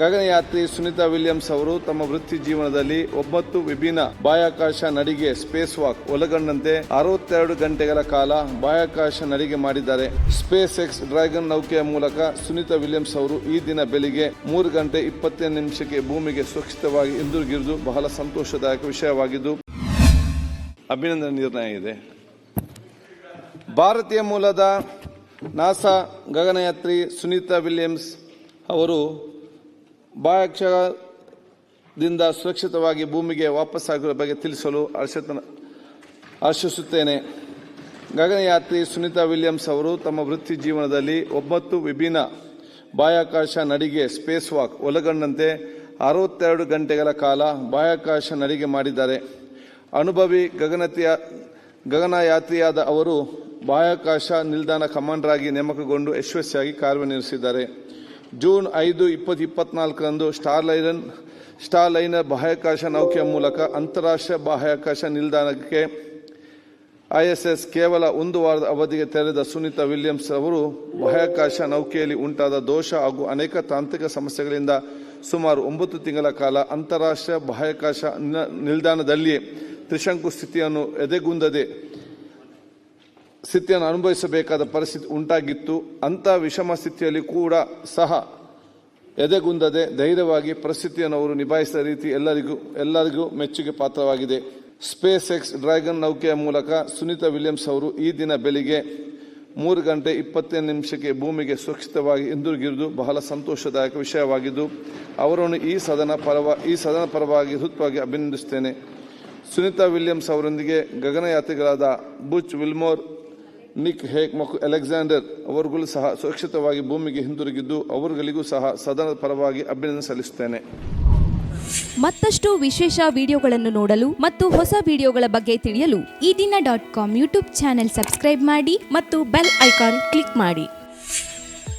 ಗಗನಯಾತ್ರಿ Sunita Williams ಅವರು ತಮ್ಮ ವೃತ್ತಿ ಜೀವನದಲ್ಲಿ 9 ವಿಭಿನ್ನ ಬಾಹ್ಯಾಕಾಶ ನಡಿಗೆ ಸ್ಪೇಸ್ ವಾಕ್ ಒಳಗೊಂಡಂತೆ 62 ಗಂಟೆಗಳ ಕಾಲ ಬಾಹ್ಯಾಕಾಶ ನಡಿಗೆ ಮಾಡಿದ್ದಾರೆ. ಸ್ಪೇಸ್ ಎಕ್ಸ್ ಡ್ರ್ಯಾಗನ್ ನೌಕೆಯ ಮೂಲಕ ಸುನೀತಾ ವಿಲಿಯಮ್ಸ್ ಅವರು ಈ ದಿನ ಬೆಳಿಗ್ಗೆ 3 ಗಂಟೆ 20 ನಿಮಿಷಕ್ಕೆ ಭೂಮಿಗೆ ಸುರಕ್ಷಿತವಾಗಿ ಹಿಂದಿರುಗಿರುವುದು ಬಹಳ ಸಂತೋಷದಾಯಕ ವಿಷಯವಾಗಿದ್ದು ಅಭಿನಂದನೆ ನಿರ್ಣಯ ಇದೆ. ಭಾರತೀಯ ಮೂಲದ ನಾಸಾ ಗಗನಯಾತ್ರಿ ಸುನೀತಾ ವಿಲಿಯಮ್ಸ್ ಅವರು ಬಾಹ್ಯಾಕಾಶದಿಂದ ಸುರಕ್ಷಿತವಾಗಿ ಭೂಮಿಗೆ ವಾಪಸ್ಸಾಗುವ ಬಗ್ಗೆ ತಿಳಿಸಲು ಹರ್ಷಿಸುತ್ತೇನೆ. ಗಗನಯಾತ್ರಿ ಸುನೀತಾ ವಿಲಿಯಮ್ಸ್ ಅವರು ತಮ್ಮ ವೃತ್ತಿ ಜೀವನದಲ್ಲಿ 9 ವಿಭಿನ್ನ ಬಾಹ್ಯಾಕಾಶ ನಡಿಗೆ ಸ್ಪೇಸ್ ವಾಕ್ ಒಳಗೊಂಡಂತೆ 62 ಗಂಟೆಗಳ ಕಾಲ ಬಾಹ್ಯಾಕಾಶ ನಡಿಗೆ ಮಾಡಿದ್ದಾರೆ. ಅನುಭವಿ ಗಗನಯಾತ್ರಿಯಾದ ಅವರು ಬಾಹ್ಯಾಕಾಶ ನಿಲ್ದಾಣ ಕಮಾಂಡರ್ ಆಗಿ ನೇಮಕಗೊಂಡು ಯಶಸ್ವಿಯಾಗಿ ಕಾರ್ಯನಿರ್ವಹಿಸಿದ್ದಾರೆ. ಜೂನ್ 5, 2024ರಂದು ಸ್ಟಾರ್ಲೈನರ್ ಬಾಹ್ಯಾಕಾಶ ನೌಕೆಯ ಮೂಲಕ ಅಂತಾರಾಷ್ಟ್ರೀಯ ಬಾಹ್ಯಾಕಾಶ ನಿಲ್ದಾಣಕ್ಕೆ ISS ಕೇವಲ 1 ವಾರದ ಅವಧಿಗೆ ತೆರೆದ ಸುನೀತಾ ವಿಲಿಯಮ್ಸ್ ಅವರು ಬಾಹ್ಯಾಕಾಶ ನೌಕೆಯಲ್ಲಿ ಉಂಟಾದ ದೋಷ ಹಾಗೂ ಅನೇಕ ತಾಂತ್ರಿಕ ಸಮಸ್ಯೆಗಳಿಂದ ಸುಮಾರು 9 ತಿಂಗಳ ಕಾಲ ಅಂತಾರಾಷ್ಟ್ರೀಯ ಬಾಹ್ಯಾಕಾಶ ನಿಲ್ದಾಣದಲ್ಲಿ ತ್ರಿಶಂಕು ಸ್ಥಿತಿಯನ್ನು ಅನುಭವಿಸಬೇಕಾದ ಪರಿಸ್ಥಿತಿ ಉಂಟಾಗಿತ್ತು. ಅಂಥ ವಿಷಮ ಸ್ಥಿತಿಯಲ್ಲಿ ಕೂಡ ಸಹ ಎದೆಗುಂದದೆ ಧೈರ್ಯವಾಗಿ ಪರಿಸ್ಥಿತಿಯನ್ನು ಅವರು ನಿಭಾಯಿಸಿದ ರೀತಿ ಎಲ್ಲರಿಗೂ ಮೆಚ್ಚುಗೆ ಪಾತ್ರವಾಗಿದೆ. ಸ್ಪೇಸ್ ಎಕ್ಸ್ ಡ್ರ್ಯಾಗನ್ ನೌಕೆಯ ಮೂಲಕ ಸುನೀತಾ ವಿಲಿಯಮ್ಸ್ ಅವರು ಈ ದಿನ ಬೆಳಿಗ್ಗೆ 3 ಗಂಟೆ 20 ನಿಮಿಷಕ್ಕೆ ಭೂಮಿಗೆ ಸುರಕ್ಷಿತವಾಗಿ ಹಿಂದಿರುಗಿರುವುದು ಬಹಳ ಸಂತೋಷದಾಯಕ ವಿಷಯವಾಗಿದ್ದು ಅವರನ್ನು ಈ ಸದನ ಪರವಾಗಿ ಹೃತ್ವವಾಗಿ ಅಭಿನಂದಿಸುತ್ತೇನೆ. ಸುನೀತಾ ವಿಲಿಯಮ್ಸ್ ಅವರೊಂದಿಗೆ ಗಗನಯಾತ್ರಿಗಳಾದ ಬುಚ್ ವಿಲ್ಮೋರ್, ನಿಕ್ ಹೇಕ್ ಮತ್ತು ಅಲೆಕ್ಸಾಂಡರ್ ಅವರುಗಳು ಸಹ ಸುರಕ್ಷಿತವಾಗಿ ಭೂಮಿಗೆ ಹಿಂದಿರುಗಿದ್ದು ಅವರುಗಳಿಗೂ ಸಹ ಸದನದ ಪರವಾಗಿ ಅಭಿನಂದನೆ ಸಲ್ಲಿಸುತ್ತೇನೆ. ಮತ್ತಷ್ಟು ವಿಶೇಷ ವಿಡಿಯೋಗಳನ್ನು ನೋಡಲು ಮತ್ತು ಹೊಸ ವಿಡಿಯೋಗಳ ಬಗ್ಗೆ ತಿಳಿಯಲು eDina.com ಯೂಟ್ಯೂಬ್ ಚಾನೆಲ್ ಸಬ್ಸ್ಕ್ರೈಬ್ ಮಾಡಿ ಮತ್ತು ಬೆಲ್ ಐಕಾನ್ ಕ್ಲಿಕ್ ಮಾಡಿ.